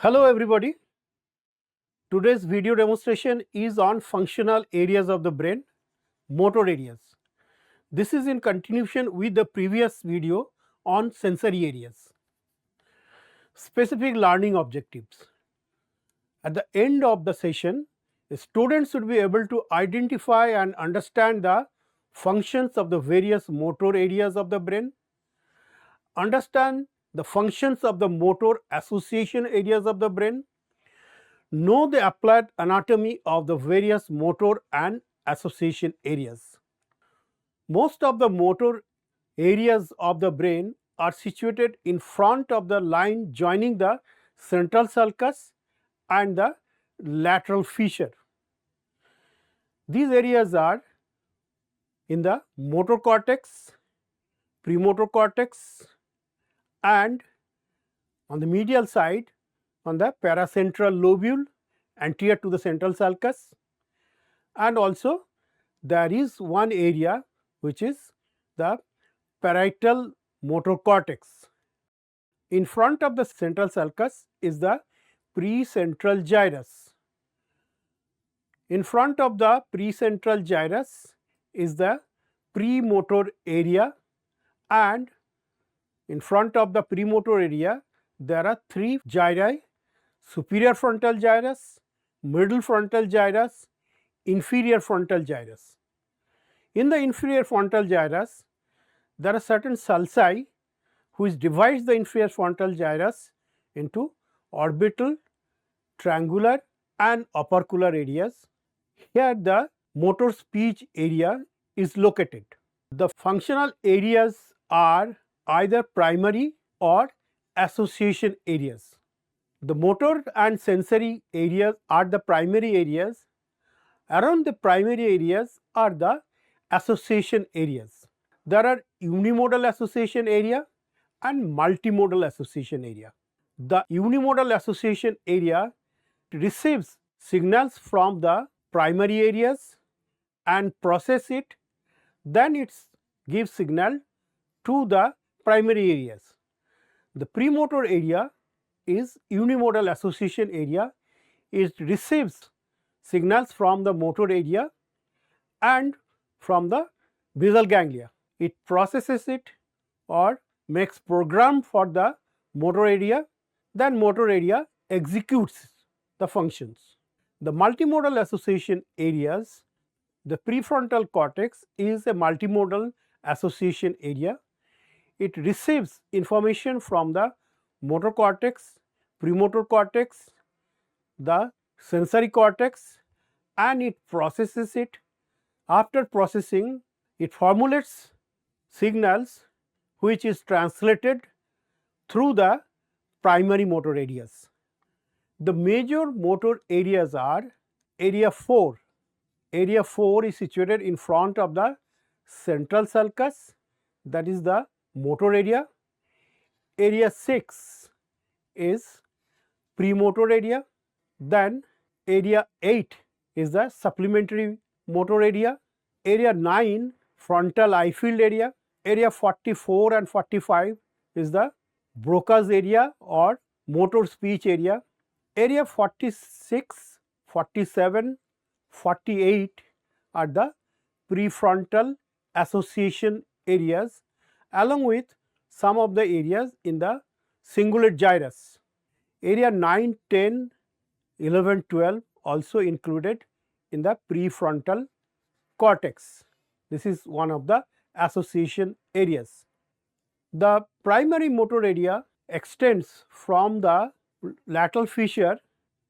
Hello everybody. Today's video demonstration is on functional areas of the brain, motor areas. This is in continuation with the previous video on sensory areas. Specific learning objectives. At the end of the session, the students should be able to identify and understand the functions of the various motor areas of the brain, understand the functions of the motor association areas of the brain, know the applied anatomy of the various motor and association areas. Most of the motor areas of the brain are situated in front of the line joining the central sulcus and the lateral fissure. These areas are in the motor cortex, premotor cortex, and on the medial side on the paracentral lobule anterior to the central sulcus, and also there is one area which is the parietal motor cortex. In front of the central sulcus is the precentral gyrus. In front of the precentral gyrus is the premotor area, and in front of the premotor area there are three gyri: superior frontal gyrus, middle frontal gyrus, inferior frontal gyrus. In the inferior frontal gyrus, there are certain sulci which divides the inferior frontal gyrus into orbital, triangular and opercular areas. Here the motor speech area is located. The functional areas are either primary or association areas. The motor and sensory areas are the primary areas. Around the primary areas are the association areas. There are unimodal association area and multimodal association area. The unimodal association area receives signals from the primary areas and process it, then it gives signal to the primary areas. The premotor area is unimodal association area. It receives signals from the motor area and from the basal ganglia. It processes it or makes program for the motor area, then motor area executes the functions. The multimodal association areas, the prefrontal cortex is a multimodal association area. It receives information from the motor cortex, premotor cortex, the sensory cortex, and it processes it. After processing, it formulates signals which is translated through the primary motor areas. The major motor areas are area 4. Area 4 is situated in front of the central sulcus, that is the motor area. Area 6 is premotor area. Then area 8 is the supplementary motor area. Area 9 frontal eye field area. Area 44 and 45 is the Broca's area or motor speech area. Area 46, 47, 48 are the prefrontal association areas, along with some of the areas in the cingulate gyrus. Area 9, 10, 11, 12 also included in the prefrontal cortex. This is one of the association areas. The primary motor area extends from the lateral fissure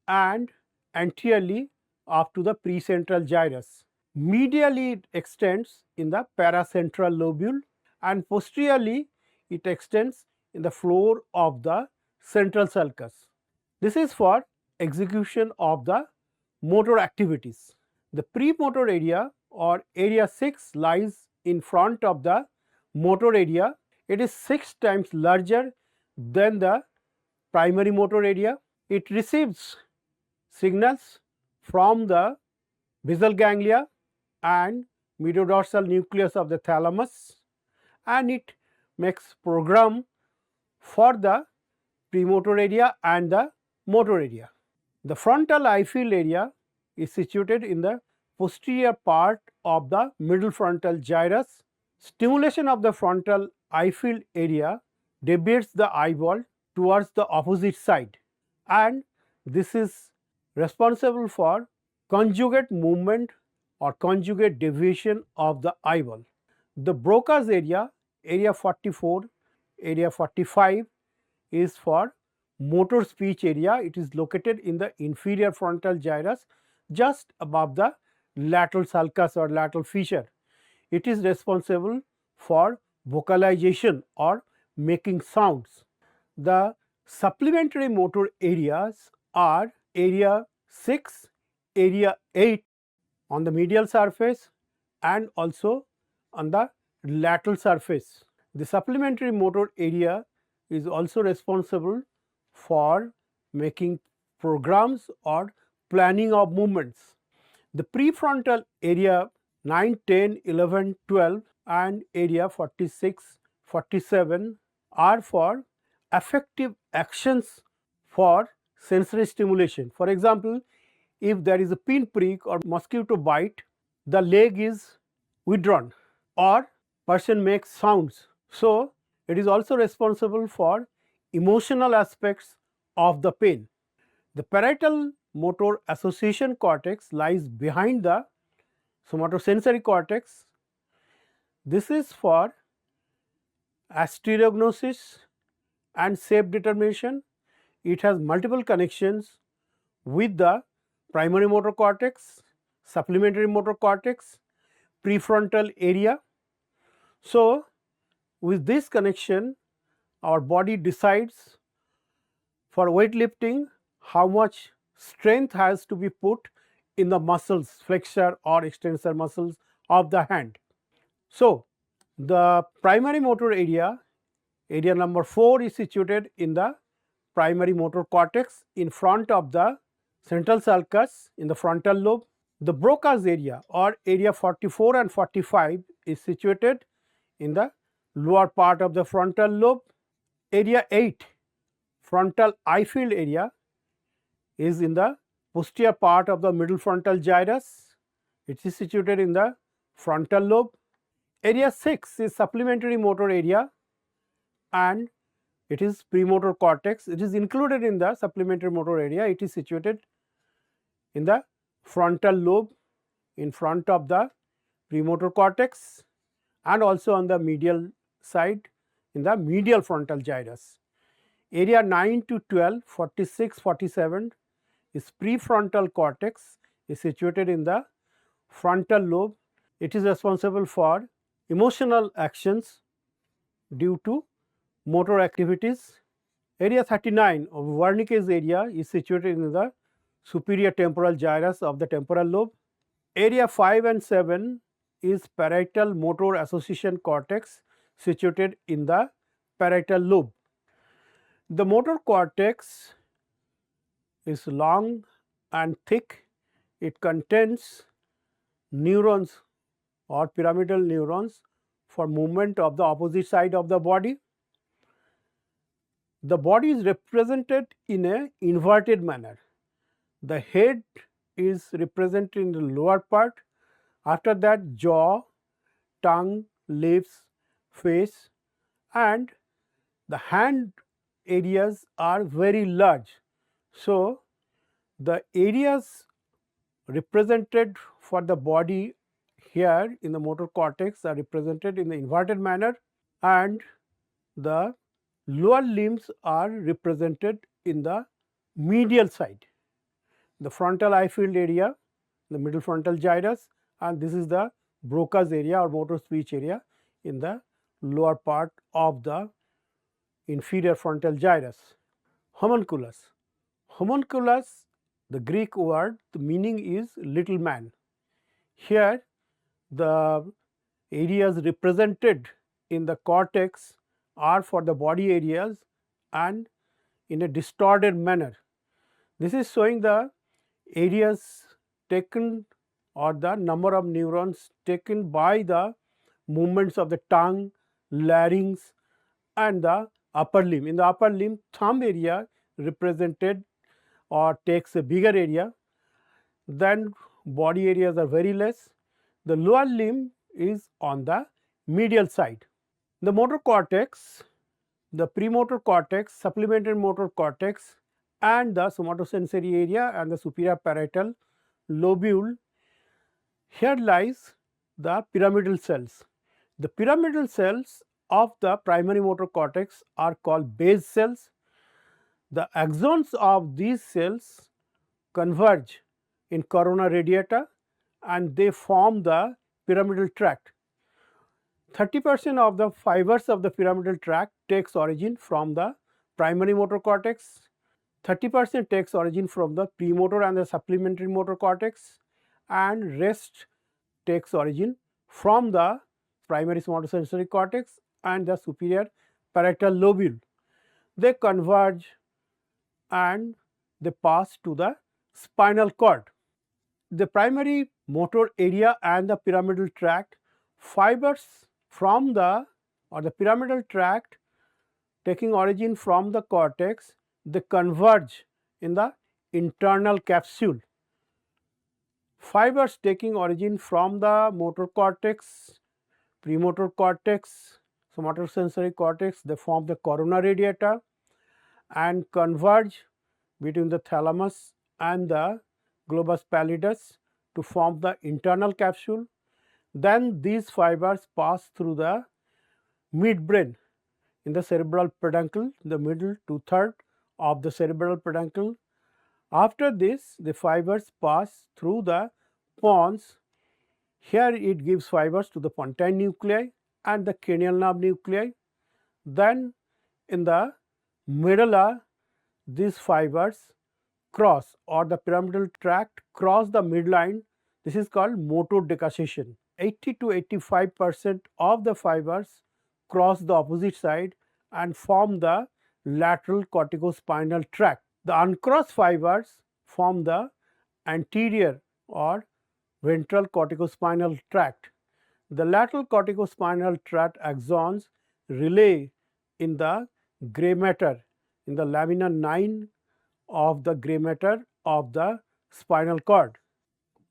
and anteriorly up to the precentral gyrus. Medially it extends in the paracentral lobule, and posteriorly it extends in the floor of the central sulcus. This is for execution of the motor activities. The premotor area or area 6 lies in front of the motor area. It is 6 times larger than the primary motor area. It receives signals from the basal ganglia and mediodorsal nucleus of the thalamus, and it makes program for the premotor area and the motor area. The frontal eye field area is situated in the posterior part of the middle frontal gyrus. Stimulation of the frontal eye field area deviates the eyeball towards the opposite side, and this is responsible for conjugate movement or conjugate deviation of the eyeball. The Broca's area, area 44, area 45 is for motor speech area. It is located in the inferior frontal gyrus just above the lateral sulcus or lateral fissure. It is responsible for vocalization or making sounds. The supplementary motor areas are area 6, area 8 on the medial surface and also on the lateral surface. The supplementary motor area is also responsible for making programs or planning of movements. The prefrontal area 9, 10, 11, 12 and area 46, 47 are for affective actions for sensory stimulation. For example, if there is a pinprick or mosquito bite, the leg is withdrawn or person makes sounds. So, it is also responsible for emotional aspects of the pain. The parietal motor association cortex lies behind the somatosensory cortex. This is for stereognosis and shape determination. It has multiple connections with the primary motor cortex, supplementary motor cortex, prefrontal area. So, with this connection, our body decides for weightlifting how much strength has to be put in the muscles, flexor or extensor muscles of the hand. So, the primary motor area, area number 4 is situated in the primary motor cortex in front of the central sulcus in the frontal lobe. The Broca's area or area 44 and 45 is situated in the lower part of the frontal lobe. Area 8, frontal eye field area, is in the posterior part of the middle frontal gyrus. It is situated in the frontal lobe. Area 6 is supplementary motor area and it is premotor cortex. It is included in the supplementary motor area. It is situated in the frontal lobe in front of the premotor cortex and also on the medial side in the medial frontal gyrus. Area 9 to 12, 46, 47 is prefrontal cortex, is situated in the frontal lobe. It is responsible for emotional actions due to motor activities. Area 39 of Wernicke's area is situated in the superior temporal gyrus of the temporal lobe. Area 5 and 7 is parietal motor association cortex, situated in the parietal lobe. The motor cortex is long and thick. It contains neurons or pyramidal neurons for movement of the opposite side of the body. The body is represented in an inverted manner. The head is represented in the lower part. After that, jaw, tongue, lips, face, and the hand areas are very large. So, the areas represented for the body here in the motor cortex are represented in the inverted manner, and the lower limbs are represented in the medial side. The frontal eye field area, the middle frontal gyrus, and this is the Broca's area or motor speech area in the lower part of the inferior frontal gyrus. Homunculus. Homunculus, the Greek word, the meaning is little man. Here the areas represented in the cortex are for the body areas and in a distorted manner. This is showing the areas taken or the number of neurons taken by the movements of the tongue, larynx and the upper limb. In the upper limb, thumb area represented or takes a bigger area, then body areas are very less. The lower limb is on the medial side. The motor cortex, the premotor cortex, supplementary motor cortex and the somatosensory area and the superior parietal lobule, here lies the pyramidal cells. The pyramidal cells of the primary motor cortex are called base cells. The axons of these cells converge in corona radiata and they form the pyramidal tract. 30% of the fibers of the pyramidal tract takes origin from the primary motor cortex, 30% takes origin from the premotor and the supplementary motor cortex, and rest takes origin from the primary somatosensory cortex and the superior parietal lobule. They converge and they pass to the spinal cord. The primary motor area and the pyramidal tract, fibers from the pyramidal tract taking origin from the cortex, they converge in the internal capsule. Fibers taking origin from the motor cortex, premotor cortex, somatosensory cortex, they form the corona radiata and converge between the thalamus and the globus pallidus to form the internal capsule. Then these fibers pass through the midbrain in the cerebral peduncle, the middle 2/3 of the cerebral peduncle. After this, the fibers pass through the pons. Here it gives fibers to the pontine nuclei and the cranial nerve nuclei. Then in the medulla, these fibers cross, or the pyramidal tract cross the midline. This is called motor decussation. 80 to 85% of the fibers cross the opposite side and form the lateral corticospinal tract. The uncrossed fibers form the anterior or ventral corticospinal tract. The lateral corticospinal tract axons relay in the gray matter, in the lamina 9 of the gray matter of the spinal cord.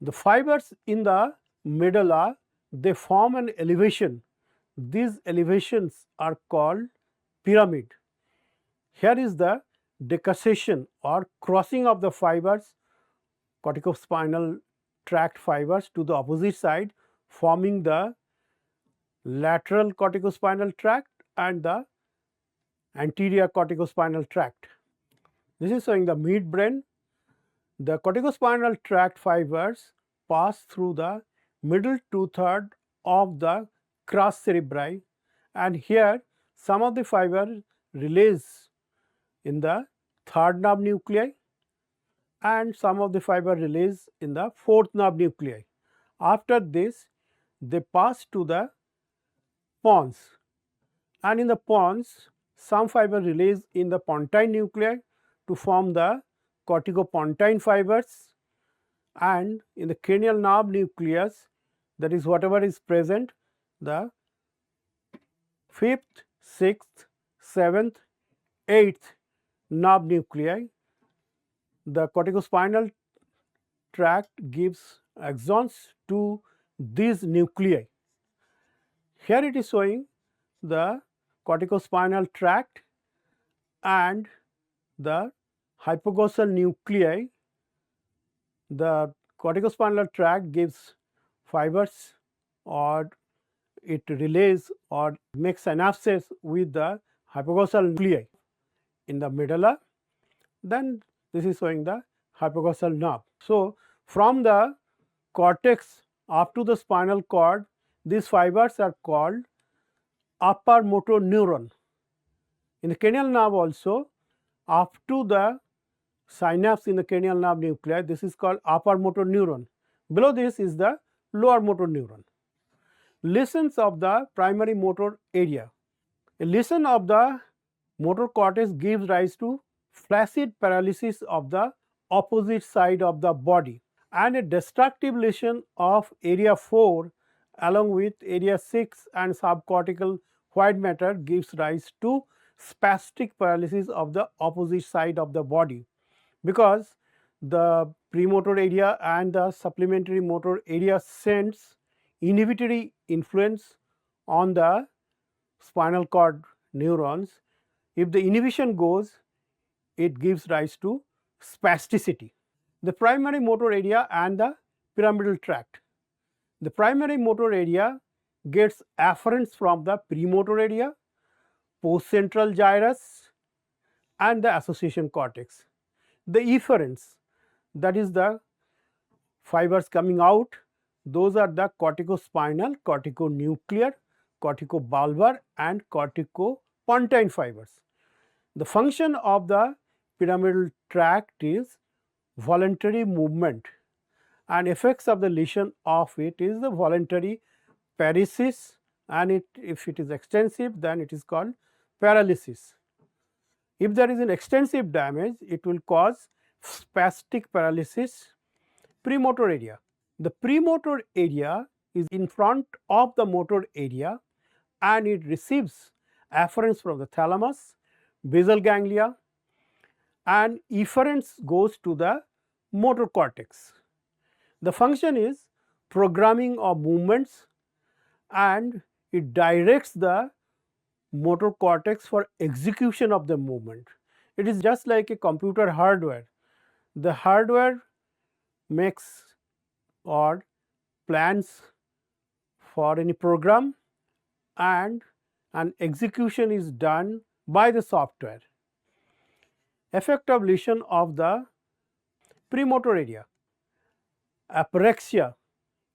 The fibers in the medulla, they form an elevation. These elevations are called pyramid. Here is the decussation or crossing of the fibers, corticospinal tract fibers to the opposite side, forming the lateral corticospinal tract and the anterior corticospinal tract. This is showing the midbrain. The corticospinal tract fibers pass through the middle 2/3 of the crus cerebri, and here some of the fiber relays in the third nerve nuclei and some of the fiber relays in the fourth nerve nuclei. After this, they pass to the pons, and in the pons some fiber relays in the pontine nuclei to form the corticopontine fibers, and in the cranial nerve nucleus, that is whatever is present, the 5th, 6th, 7th, 8th nerve nuclei, the corticospinal tract gives axons to these nuclei. Here it is showing the corticospinal tract and the hypoglossal nuclei. The corticospinal tract gives fibers, or it relays or makes synapses with the hypoglossal nuclei in the medulla. Then this is showing the hypoglossal nerve. So, from the cortex up to the spinal cord, these fibers are called upper motor neuron. In the cranial nerve also, up to the synapse in the cranial nerve nuclei, this is called upper motor neuron. Below this is the lower motor neuron. Lesions of the primary motor area. A lesion of the motor cortex gives rise to flaccid paralysis of the opposite side of the body, and a destructive lesion of area 4 along with area 6 and subcortical white matter gives rise to spastic paralysis of the opposite side of the body. because the premotor area and the supplementary motor area sends inhibitory influence on the spinal cord neurons. If the inhibition goes, it gives rise to spasticity. The primary motor area and the pyramidal tract. The primary motor area gets afferents from the premotor area, postcentral gyrus, and the association cortex. The efferents, that is the fibers coming out, those are the corticospinal, corticonuclear, corticobulbar, and corticopontine fibers. The function of the pyramidal tract is voluntary movement, and effects of the lesion of it is the voluntary paresis, and if it is extensive, then it is called paralysis. If there is an extensive damage, it will cause spastic paralysis. Premotor area. The premotor area is in front of the motor area and it receives afferents from the thalamus, basal ganglia, and efferents goes to the motor cortex. The function is programming of movements and it directs the motor cortex for execution of the movement. It is just like a computer hardware. The hardware makes or plans for any program and an execution is done by the software. Effect of lesion of the premotor area. Apraxia,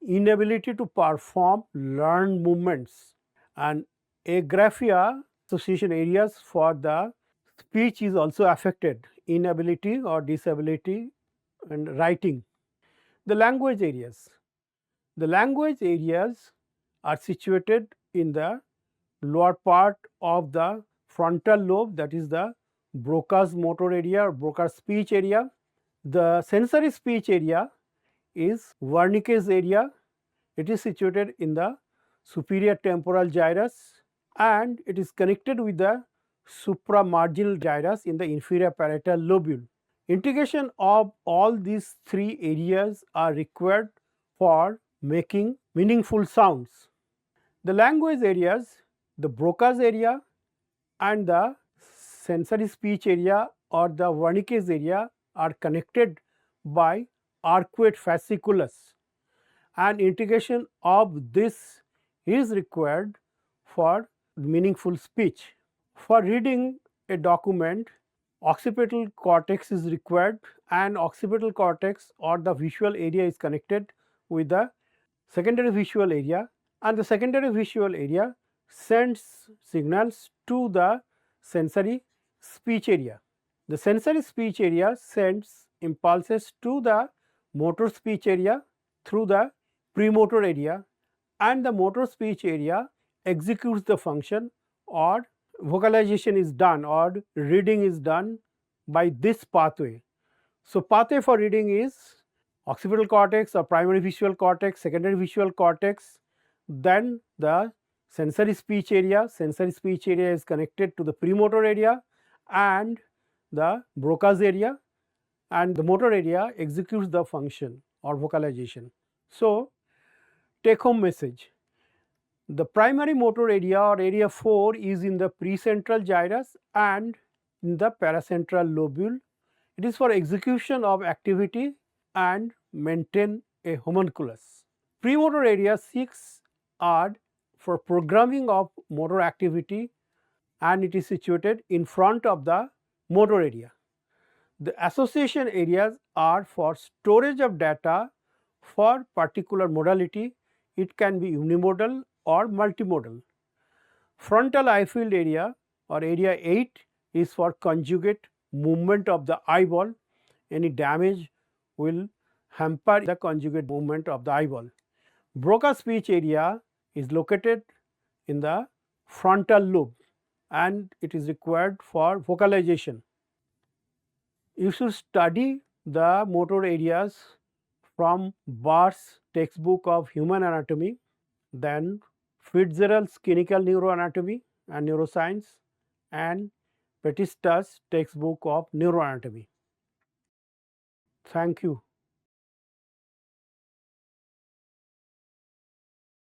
inability to perform learned movements, and agraphia, association areas for the speech is also affected, inability or disability and writing. The language areas. The language areas are situated in the lower part of the frontal lobe, that is the Broca's motor area or Broca's speech area. The sensory speech area is Wernicke's area. It is situated in the superior temporal gyrus and it is connected with the supramarginal gyrus in the inferior parietal lobule. Integration of all these three areas are required for making meaningful sounds. The language areas, the Broca's area and the sensory speech area or the Wernicke's area are connected by arcuate fasciculus, and integration of this is required for meaningful speech. For reading a document, occipital cortex is required and occipital cortex or the visual area is connected with the secondary visual area, and the secondary visual area sends signals to the sensory speech area. The sensory speech area sends impulses to the motor speech area through the premotor area, and the motor speech area executes the function or vocalization is done or reading is done by this pathway. So, pathway for reading is occipital cortex or primary visual cortex, secondary visual cortex, then the sensory speech area. Sensory speech area is connected to the premotor area and the Broca's area, and the motor area executes the function or vocalization. So, take home message. The primary motor area or area 4 is in the precentral gyrus and in the paracentral lobule. It is for execution of activity and maintain a homunculus. Premotor area 6 are for programming of motor activity and it is situated in front of the motor area. The association areas are for storage of data for particular modality. It can be unimodal or multimodal. Frontal eye field area or area 8 is for conjugate movement of the eyeball. Any damage will hamper the conjugate movement of the eyeball. Broca's speech area is located in the frontal lobe and it is required for vocalization. You should study the motor areas from Barr's textbook of human anatomy, then Fitzgerald's clinical neuroanatomy and neuroscience, and Petista's textbook of neuroanatomy. Thank you.